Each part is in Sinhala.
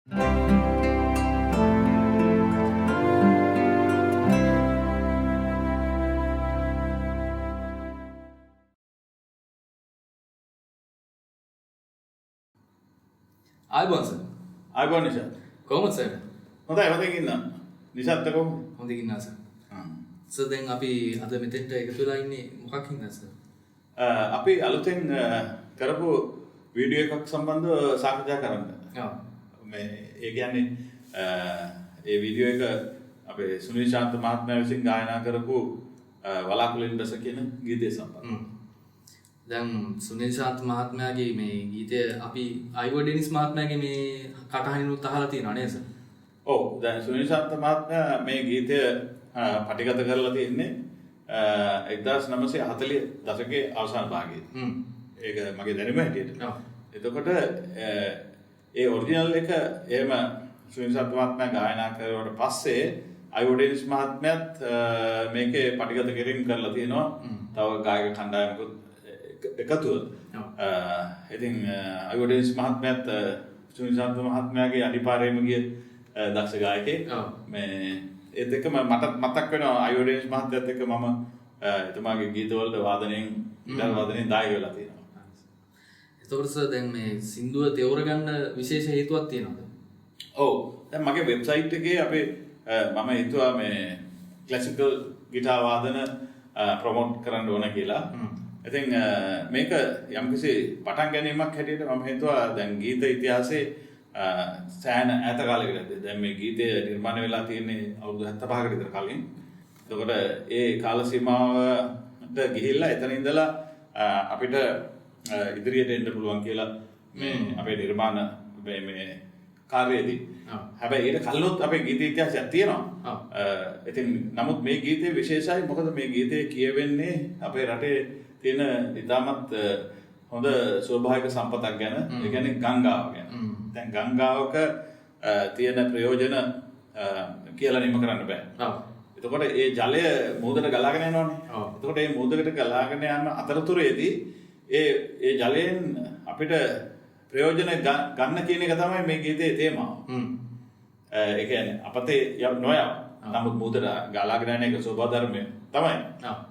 ආයිබෝන් සර්. ආයිබෝන් නිෂාත්. කොහොමද සර්? හොඳයි හොඳින් ඉන්න. නිෂාත් කොහොමද? හොඳින් ඉන්නවා සර්. සර් දැන් අපි අද මෙතෙන්ට එකතු වෙලා ඉන්නේ මොකක් හින්දාද සර්? අපි අලුතෙන් කරපු වීඩියෝ එකක් සම්බන්ධව සාකච්ඡා කරන්න. ඔව්. මේ ඒ කියන්නේ ඒ වීඩියෝ එක අපේ සුනිල් ශාන්ත මහත්මයා විසින් ගායනා කරපු වලාකුළෙන් රස කියන ගීතය සම්බන්ධව. දැන් සුනිල් ශාන්ත මහත්මයාගේ මේ ගීතය අපි අයිවෝ ඩෙනිස් මහත්මයාගේ මේ කටහඬිනුත් අහලා තියෙනවා නේද සර්? ඔව් දැන් සුනිල් ශාන්ත මහත්මයා මේ ගීතය පටිගත කරලා තියෙන්නේ 1940 දශකයේ අවසාන භාගයේ. ඒක මගේ දැනුම හැටියට. ඔව්. එතකොට ඒ ඔරිජිනල් එක එහෙම සුනිල් ශාන්ත මහත්මයා ගායනා කරුවාට පස්සේ අයිවෝ ඩෙනිස් මහත්මයාත් මේකේ පටිගත කිරීම කරලා තියෙනවා. තව ගායක කණ්ඩායමකුත් එකතුව. ඉතින් අයිවෝ ඩෙනිස් මහත්මයාත් සුනිල් ශාන්ත මහත්මයාගේ අඩිපාරේම ගිය දක්ෂ ගායකයෙක්. මේ ඒ දෙකම මට මතක් වෙනවා අයිවෝ ඩෙනිස් මහත්මයාත් එක්ක මම එතුමාගේ ගීතවලට වාදනයෙන් ගිටාර වාදනයෙන් දායක වෙලා තියෙනවා. එතකොට සර් දැන් මේ සින්දුව තේරගන්න විශේෂ හේතුවක් තියෙනවද? ඔව්. දැන් මගේ වෙබ්සයිට් එකේ අපේ මම හිතුවා මේ ක්ලාසිකල් ගිටාර වාදන ප්‍රොමෝට් කරන්න ඕන කියලා. ඉතින් මේක යම්කිසි පටන් ගැනීමක් හැටියට මම හිතුවා දැන් ගීත ඉතිහාසයේ සෑහෙන ඈත කාලයකදී දැන් මේ ගීතය නිර්මාණය වෙලා තියෙන්නේ අවුරුදු 75කට විතර කලින්. එතකොට ඒ කාල සීමාවට ගිහිල්ලා එතන ඉඳලා අපිට ඉදිරියට එන්න පුළුවන් කියලා මේ අපේ නිර්මාණ මේ කාර්යයේදී. හැබැයි ඊට කලිනුත් අපේ ගීත ඉතිහාසයක් තියෙනවා. ඉතින් නමුත් මේ ගීතේ විශේෂයි මොකද මේ ගීතේ කියවෙන්නේ අපේ රටේ තියෙන ඉතාමත් හොඳ ස්වභාවික සම්පතක් ගැන. ඒ කියන්නේ ගංගාව ගැන. දැන් ගංගාවක තියෙන ප්‍රයෝජන කියලා නිම කරන්න බෑ. එතකොට ඒ ජලය මුහුදට ගලාගෙන යනවානේ. එතකොට මේ මුහුදකට ගලාගෙන යන අතරතුරේදී ඒ ජලයෙන් අපිට ප්‍රයෝජන ගන්න කියන එක තමයි මේ ගීතේ තේමාව. ඒ කියන්නේ අපතේ නොයව. නමුත් මුහුදට ගලාගෙන යන එක ස්වභාව ධර්මය තමයි.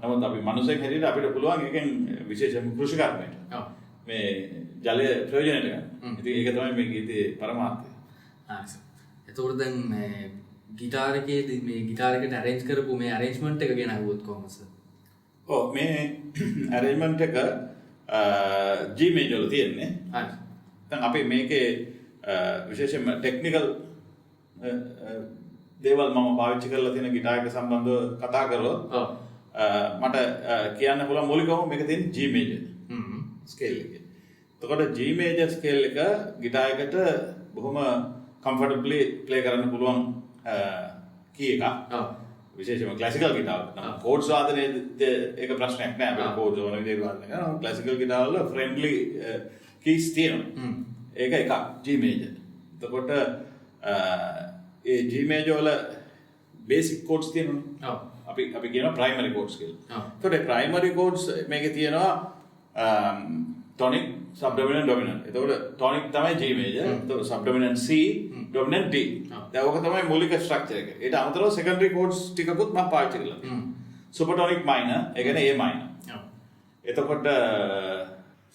නමුත් අපි මනුස්සයෙක් හැටියට අපිට පුළුවන් එකෙන් විශේෂයෙන්ම කෘෂි කර්මයට මේ ජලය ප්‍රයෝජනයට ගන්න. ඉතින් ඒක තමයි මේ ගීතේ පරමාර්ථය. එතකොට දැන් මේ ගිටාර එකේදී මේ ගිටාර එකට arrange කරපු මේ arrangement එක ගැන අහුවොත් කොහොමද සර්? ඔව් මේ arrangement එක G major වල තියෙන්නේ. හරි. දැන් අපි මේකේ විශේෂයෙන්ම ටෙක්නිකල් දේවල් මම පාවිච්චි කරලා තියෙන ගිටාර එක සම්බන්ධව කතා කරලා මට කියන්න පුළුවන් මූලිකවම මේක තියෙන්නේ G major ස්කේල් එකේ. එතකොට G major ස්කේල් එක ගිටාර එකට බොහොම comfortably play කරන්න පුළුවන් කී එකක්. විශේෂයෙන්ම ක්ලාසිකල් ගිටාර. නම් කෝඩ්ස් වාදනයේ ඒක ප්‍රශ්නයක් නෑ. අපිට කෝඩ්ස් ඕන විදිහට වාදනය කරනවා. ක්ලාසිකල් ගිටාර වල ෆ්‍රෙන්ඩ්ලි කීස් තියෙනවා. ඒක එකක් G major. එතකොට ඒ G major වල බේසික් කෝඩ්ස් තියෙනවා. අපි කියනවා ප්‍රයිමරි කෝඩ්ස් කියලා. එතකොට ප්‍රයිමරි කෝඩ්ස් මේකේ තියෙනවා tonic, subdominant, dominant. එතකොට tonic තමයි G major. එතකොට subdominant C, dominant D. දැන් ඔක තමයි මූලික ස්ට්‍රක්චර් එක. ඊට අමතරව secondary chords ටිකකුත් මම පාවිච්චි කරලා තියෙනවා. Supertonic minor, ඒ කියන්නේ A minor. එතකොට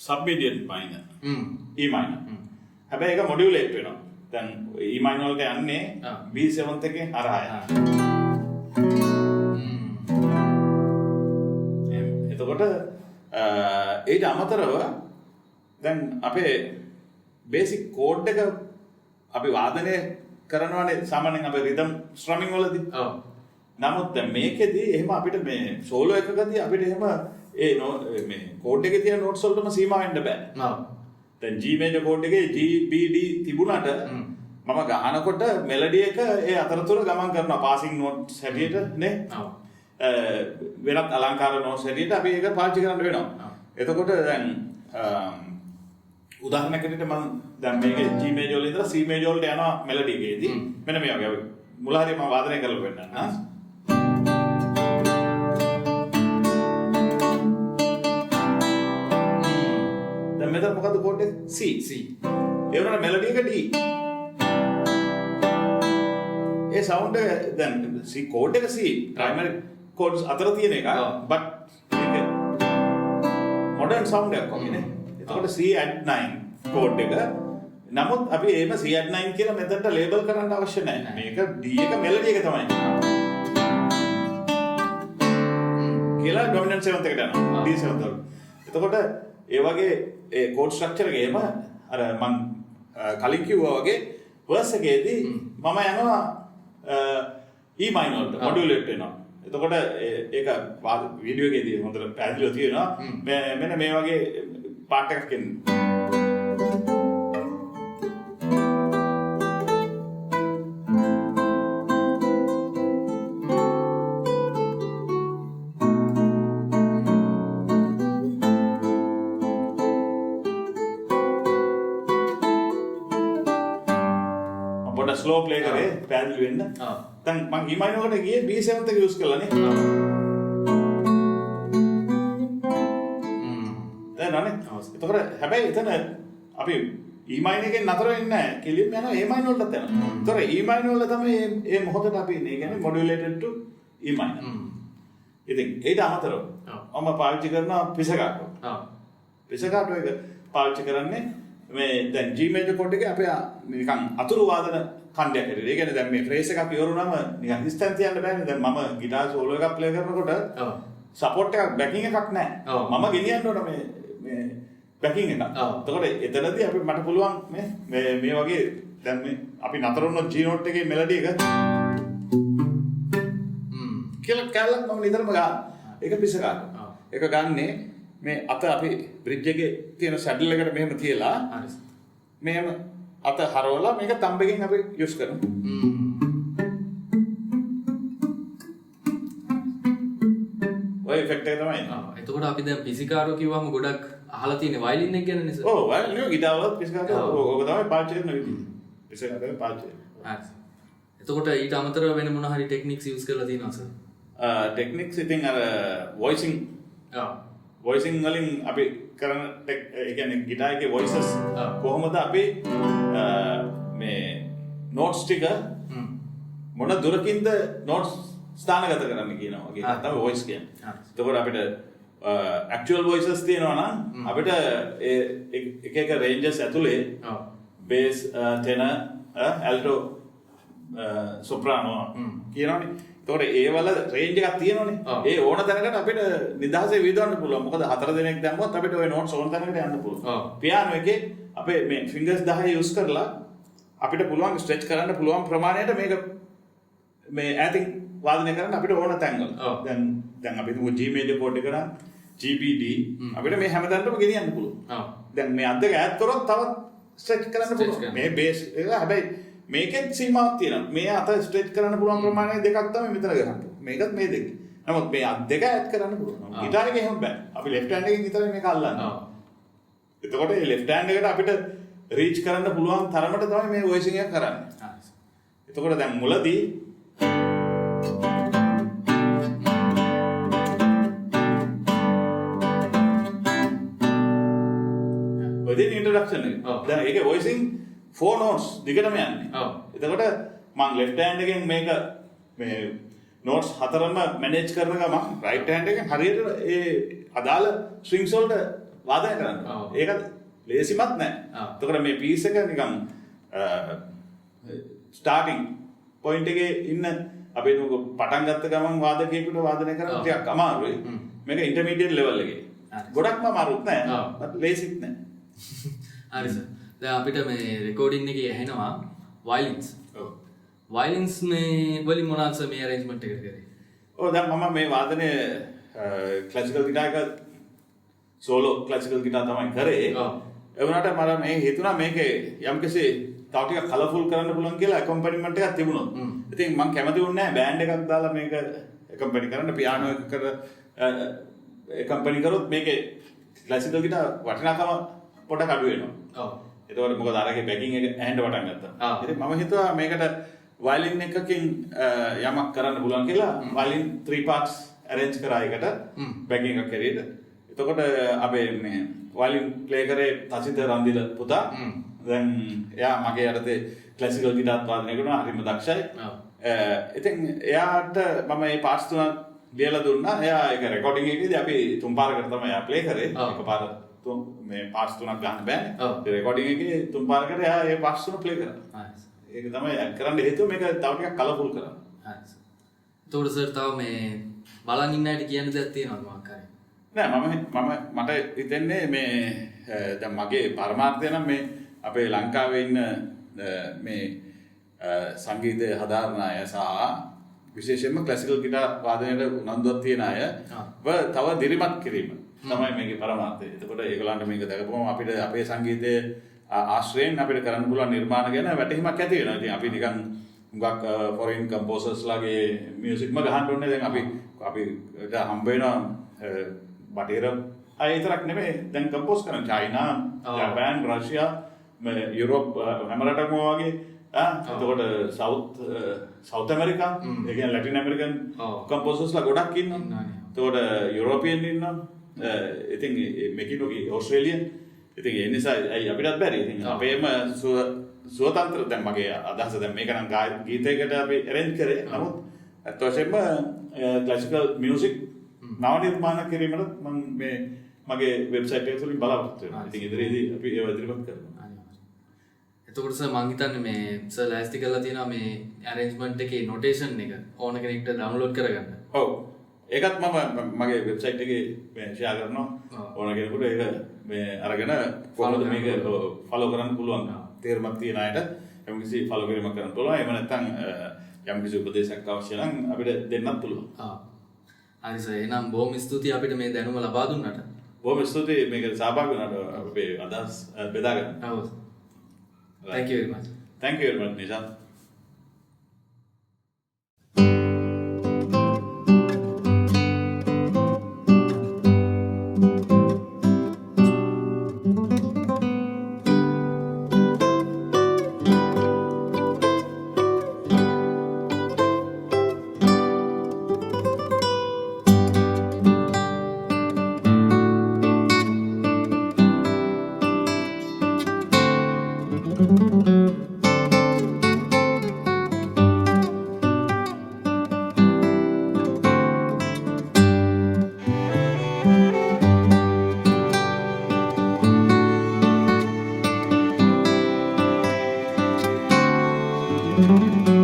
submediate minor, E minor. හැබැයි ඒක modulate වෙනවා. දැන් E minor වලට යන්නේ B7 එකේ හරහා යනවා. එතකොට ඊට අමතරව දැන් අපේ බේසික් කෝඩ් එක අපි වාදනය කරනවානේ සාමාන්‍යයෙන් අපේ රිද්ම් ස්ට්‍රමින් වලදී. නමුත් දැන් මේකෙදී එහෙම අපිට මේ සෝලෝ එකකදී අපිට එහෙම මේ කෝඩ් එකේ තියෙන නෝට්ස් වලටම සීමා වෙන්න බෑ. දැන් G major කෝඩ් එකේ G B D තිබුණාට මම ගහනකොට මෙලඩි එක ඒ අතරතුර ගමන් කරනවා පාසින් නෝට්ස් හැටියට නේ. වෙනත් අලංකාර නෝට්ස් හැටියට අපි ඒක පාවිච්චි කරන්න වෙනවා. එතකොට දැන් උදාහරණයක් විදිහට මම දැන් මේකේ G major වල ඉඳලා C major වලට යනවා මෙලඩි එකේදී. මෙන්න මේ වගේ මුල හරිය මම වාදනය කරලා පෙන්නන්නම්. දැන් මෙතන මොකද්ද කෝඩ් එක? C. ඒ වුණාට මෙලඩි එක D. ඒ සවුන්ඩ් එක දැන් C කෝඩ් එක C ප්‍රයිමරි කෝඩ්ස් අතර තියෙන එක බට් ඒක මොඩර්න් සවුන්ඩ් එකක් වගේ නේ. එතකොට C at 9 කෝඩ් එක. නමුත් අපි එහෙම C at 9 කියලා මෙතනට ලේබල් කරන්න අවශ්‍ය නැහැ. මේක D එක මෙලඩි එක තමයි. කියලා ඩොමිනන්ට් 7 එකට යනවා. D 7 වල. එතකොට ඒ වගේ ඒ කෝඩ් ස්ට්‍රක්චර් එක එහෙම අර මම කලින් කිව්වා වගේ වර්ස් එකේදී මම යනවා E minor වලට මොඩියුලේට් වෙනවා. එතකොට ඒක වීඩියෝ එකේදී හොඳට පැහැදිලිව තියෙනවා. මෙන්න මේ වගේ පාර්ට් එකක් එන්නේ. ස්ලෝ ප්ලේ කරේ පැහැදිලි වෙන්න. දැන් මම E minor එකට ගියේ B7 එක යූස් කරලානේ. දැන් නනේ. එතකොට හැබැයි එතන අපි E minor එකෙන් නතර වෙන්නේ නැහැ. කෙලින්ම යනවා A minor වලට යනවා. ඒතර E minor වල තමයි මේ මොහොතට අපි ඉන්නේ. ඒ කියන්නේ modulated to E minor. ඉතින් ඒට අමතරව මම පාවිච්චි කරන පිසකාටෝ. පිසකාටෝ එක පාවිච්චි කරන්නේ මේ දැන් G major chord එකේ අපේ නිකන් අතුරු වාදන ඛණ්ඩයක් හැටියට. ඒ කියන්නේ දැන් මේ ෆ්‍රේස් එකක් ඉවරුනම නිකන් හිස්තන් තියන්න බෑනේ. දැන් මම ගිටාර් සෝලෝ එකක් ප්ලේ කරනකොට සපෝට් එකක් බැකින් එකක් නැහැ. මම ගෙනියන්න ඕන මේ බැකින් එක. එතකොට එතනදී අපි මට පුළුවන් මේ වගේ දැන් මේ අපි නතර වුණොත් G note එකේ මෙලඩි එක කියලා කැලක් මම නිතරම ගන්න. ඒක පිස ගන්න. ඒක ගන්නේ මේ අත අපි බ්‍රිජ් එකේ තියෙන සැඩල් එකට මෙහෙම තියලා මෙහෙම අත හරවලා මේක තම්බෙකින් අපි යූස් කරනවා. ඔය ඉෆෙක්ට් එක තමයි. එතකොට අපි දැන් පිසිකාරෝ කිව්වම ගොඩක් අහලා තියෙන වයලින් එක ගැන නේද? ඔව් වයලින් ගිටාර් වලත් පිසිකාරෝ ඕක තමයි පාවිච්චි කරන විදිහ. පිසිකාරෝ පාවිච්චි කරනවා. එතකොට ඊට අමතරව වෙන මොන හරි ටෙක්නික්ස් යූස් කරලා තියෙනවද සර්? ටෙක්නික්ස් ඉතින් අර වොයිසින් වොයිසින් වලින් අපි කරන ඒ කියන්නේ ගිටාර් එකේ වොයිසස් කොහොමද අපි මේ නෝට්ස් ටික මොන දුරකින්ද නෝට්ස් ස්ථානගත කරන්න කියනවා වගේ තමයි වොයිස් කියන්නේ. එතකොට අපිට ඇක්චුවල් වොයිසස් තියෙනවා නම් අපිට එක එක රේන්ජස් ඇතුලේ බේස් ටෙනර් ඇල්ටෝ සොප්‍රානෝ කියනවනේ. එතකොට ඒ වල රේන්ජ් එකක් තියෙනවනේ. ඒ ඕන තැනකට අපිට නිදහසේ විදවන්න පුළුවන්. මොකද 4 දෙනෙක් දැම්මොත් අපිට ওই නෝට්ස් ඕන තැනකට යන්න පුළුවන්. පියානෝ එකේ අපේ මේ ෆින්ගර්ස් 10 යූස් කරලා අපිට පුළුවන් ස්ට්‍රෙච් කරන්න පුළුවන් ප්‍රමාණයට මේක මේ ඈතින් වාදනය කරන්න අපිට ඕන තැන්වල. දැන් අපි හිතමු G major chord එක නම් GBD අපිට මේ හැමතැනටම ගෙනියන්න පුළුවන්. දැන් මේ අත් දෙක ඈත් කරොත් තවත් ස්ට්‍රෙච් කරන්න පුළුවන්. මේ බේස් එක හැබැයි මේකෙත් සීමාවක් තියෙනවා. මේ අත ස්ට්‍රෙච් කරන්න පුළුවන් ප්‍රමාණය දෙකක් තමයි මෙතන ගන්න. මේකත් මේ දෙක. නමුත් මේ අත් දෙක ඈඩ් කරන්න පුළුවන්. ගිටාර් එකේ එහෙම බෑ. අපි left hand එකෙන් විතරයි මේක අල්ලන්නේ. එතකොට මේ left hand එකට අපිට රීච් කරන්න පුළුවන් තරමට තමයි මේ වොයිසින් එක කරන්නේ. එතකොට දැන් මුලදී within introduction එක. දැන් ඒකේ වොයිසින් 4 notes දිගටම යන්නේ. එතකොට මම left hand එකෙන් මේක මේ notes හතරම manage කරන ගමන් right hand එකෙන් හරියට ඒ අදාළ strings වලට වාදනය කරනවා. ඒක ලේසිමත් නෑ. එතකොට මේ piece එක නිකන් starting point එකේ ඉන්න අපි පටන් ගත්ත ගමන් වාදකයෙකුට වාදනය කරන්න ටිකක් අමාරුයි. මේක intermediate level එකේ. ගොඩක්ම අමාරුත් නෑ. ලේසිත් නෑ. හරි සර්. දැන් අපිට මේ රෙකෝඩින් එකේ ඇහෙනවා වයලින්ස්. වයලින්ස් මේ වලින් මොනවාද සර් මේ arrangement එක කරේ? ඔව් දැන් මම මේ වාදනය ක්ලාසිකල් ගිටාර් එක සෝලෝ ක්ලාසිකල් ගිටාර් තමයි කරේ. ඒ වුණාට මම මේ හිතුණා මේකේ යම්කිසි තව ටිකක් කලර්ෆුල් කරන්න පුළුවන් කියලා accompaniment එකක් තිබුණොත්. ඉතින් මම කැමති වුණේ නැහැ බෑන්ඩ් එකක් දාලා මේක accompany කරන්න පියානෝ එකකට accompany කරොත් මේකේ ක්ලාසිකල් ගිටාර් වටිනාකම පොඩක් අඩු වෙනවා. එතකොට මොකද අරගේ බැකින් එක ඇහෙන්න පටන් ගත්තා. ඉතින් මම හිතුවා මේකට වයලින් එකකින් යමක් කරන්න පුළුවන් කියලා වයලින් 3 parts arrange කරා එකට බැකින් එකක් හැටියට. එතකොට අපේ මේ වයලින් ප්ලේ කරේ තසිත රන්දිල පුතා. දැන් එයා මගේ යටතේ ක්ලාසිකල් ගිටාර් වාදනය කරනවා හරිම දක්ෂයි. ඉතින් එයාට මම මේ පාර්ට්ස් තුනක් ලියලා දුන්නා. එයා ඒක රෙකෝඩින් එකේදී අපි තුන් පාරකට තමයි එයා ප්ලේ කරේ. එකපාර මේ පාර්ට්ස් තුනක් ගන්න බෑනේ. ඒ රෙකෝඩින් එකේ තුන් පාරකට එයා ඒ පාර්ට්ස් තුන ප්ලේ කරා. ඒක තමයි කරන්න හේතුව මේක තව ටිකක් කලර්ෆුල් කරන්න. එතකොට සර් තව මේ බලන් ඉන්න අයට කියන්න දෙයක් තියෙනවද මොකක් හරි? නෑ මට හිතෙන්නේ මේ දැන් මගේ පරමාර්ථය නම් මේ අපේ ලංකාවේ ඉන්න මේ සංගීතය හදාරන අය සහ විශේෂයෙන්ම ක්ලාසිකල් ගිටාර් වාදනයට උනන්දුවක් තියෙන අය තව දිරිමත් කිරීම තමයි මේකේ පරමාර්ථය. එතකොට ඒගොල්ලන්ට මේක දැකපුවම අපිට අපේ සංගීතයේ ආශ්‍රයෙන් අපිට කරන්න පුළුවන් නිර්මාණ ගැන වැටහීමක් ඇති වෙනවා. ඉතින් අපි නිකන් හුඟක් ෆොරින් කම්පෝසර්ස් ලාගේ මියුසික්ම ගහන්න ඕනේ. දැන් අපිට හම්බ වෙනවා බටහිර අය විතරක් නෙමෙයි දැන් කම්පෝස් කරන චයිනා, ජපාන්, රෂ්යා, යුරෝප් හැම රටකම වගේ එතකොට සවුත් ඇමරිකා, ඒ කියන්නේ ලැටින් ඇමරිකන් කම්පෝසර්ස්ලා ගොඩක් ඉන්නවා. එතකොට යුරෝපියන් ඉන්නවා. ඉතින් මෙකිනෝගේ ඕස්ට්‍රේලියන්. ඉතින් ඒ නිසා අපිටත් බැරි. ඉතින් අපේම ස්වතන්ත්‍ර දැන් මගේ අදහස දැන් මේක නම් ගීතයකට අපි arrange කරේ. නමුත් අත් වශයෙන්ම ක්ලාසිකල් මියුසික් නව නිර්මාණ කිරීමට මම මේ මගේ වෙබ්සයිට් එක තුලින් බලාපොරොත්තු වෙනවා. ඉතින් ඉදිරියේදී අපි ඒව ඉදිරිපත් කරනවා. එතකොට සර් මම හිතන්නේ මේ සර් ලෑස්ති කරලා තියෙනවා මේ arrangement එකේ notation එක ඕන කෙනෙක්ට download කරගන්න. ඔව්. ඒකත් මම මගේ වෙබ්සයිට් එකේ මේ ෂෙයා කරනවා. ඕන කෙනෙකුට ඒක මේ අරගෙන කොහොමද මේක ෆලෝ කරන්න පුළුවන්. තේරුමක් තියෙන අයට යම්කිසි ෆලෝ කිරීමක් කරන්න පුළුවන්. එහෙම නැත්නම් යම්කිසි උපදේශයක් අවශ්‍ය නම් අපිට දෙන්නත් පුළුවන්. හරි සර් එහෙනම් බොහොම ස්තුතියි අපිට මේ දැනුම ලබා දුන්නට. බොහොම ස්තුතියි මේකට සහභාගී වුණාට අපේ අදහස් බෙදා ගන්න. ඔව්. Thank you very much. Thank you very much, Nisha. Thank you.